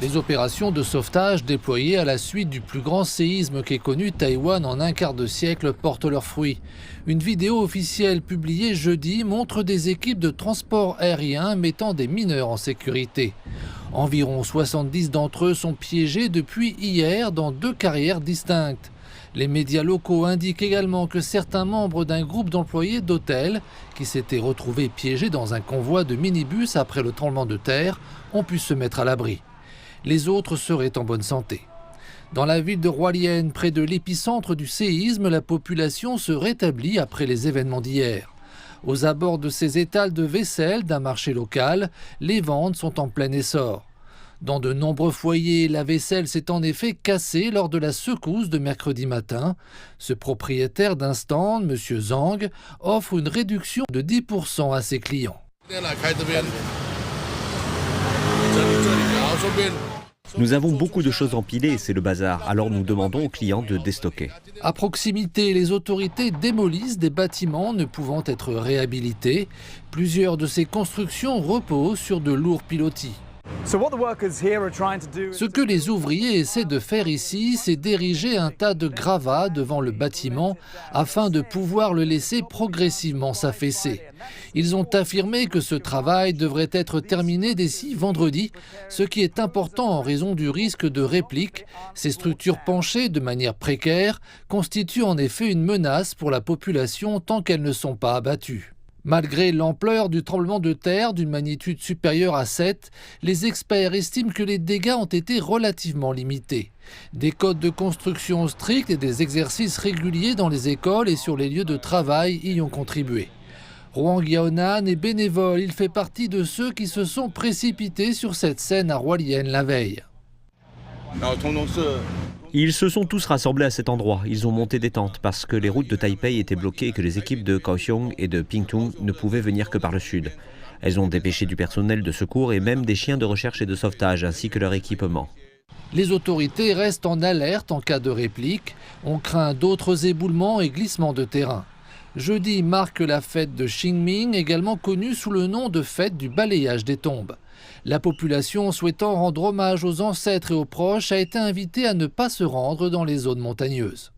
Les opérations de sauvetage déployées à la suite du plus grand séisme qu'ait connu Taïwan en un quart de siècle portent leurs fruits. Une vidéo officielle publiée jeudi montre des équipes de transport aérien mettant des mineurs en sécurité. Environ 70 d'entre eux sont piégés depuis hier dans 2 carrières distinctes. Les médias locaux indiquent également que certains membres d'un groupe d'employés d'hôtels qui s'étaient retrouvés piégés dans un convoi de minibus après le tremblement de terre ont pu se mettre à l'abri. Les autres seraient en bonne santé. Dans la ville de Hualien, près de l'épicentre du séisme, la population se rétablit après les événements d'hier. Aux abords de ces étals de vaisselle d'un marché local, les ventes sont en plein essor. Dans de nombreux foyers, la vaisselle s'est en effet cassée lors de la secousse de mercredi matin. Ce propriétaire d'un stand, M. Zhang, offre une réduction de 10% à ses clients. Nous avons beaucoup de choses empilées, c'est le bazar, alors nous demandons aux clients de déstocker. À proximité, les autorités démolissent des bâtiments ne pouvant être réhabilités. Plusieurs de ces constructions reposent sur de lourds pilotis. Ce que les ouvriers essaient de faire ici, c'est d'ériger un tas de gravats devant le bâtiment afin de pouvoir le laisser progressivement s'affaisser. Ils ont affirmé que ce travail devrait être terminé d'ici vendredi, ce qui est important en raison du risque de réplique. Ces structures penchées de manière précaire constituent en effet une menace pour la population tant qu'elles ne sont pas abattues. Malgré l'ampleur du tremblement de terre d'une magnitude supérieure à 7, les experts estiment que les dégâts ont été relativement limités. Des codes de construction stricts et des exercices réguliers dans les écoles et sur les lieux de travail y ont contribué. Huang Yaonan est bénévole, il fait partie de ceux qui se sont précipités sur cette scène à Hualien la veille. Ils se sont tous rassemblés à cet endroit. Ils ont monté des tentes parce que les routes de Taipei étaient bloquées et que les équipes de Kaohsiung et de Pingtung ne pouvaient venir que par le sud. Elles ont dépêché du personnel de secours et même des chiens de recherche et de sauvetage ainsi que leur équipement. Les autorités restent en alerte en cas de réplique. On craint d'autres éboulements et glissements de terrain. Jeudi marque la fête de Qingming, également connue sous le nom de fête du balayage des tombes. La population souhaitant rendre hommage aux ancêtres et aux proches a été invitée à ne pas se rendre dans les zones montagneuses.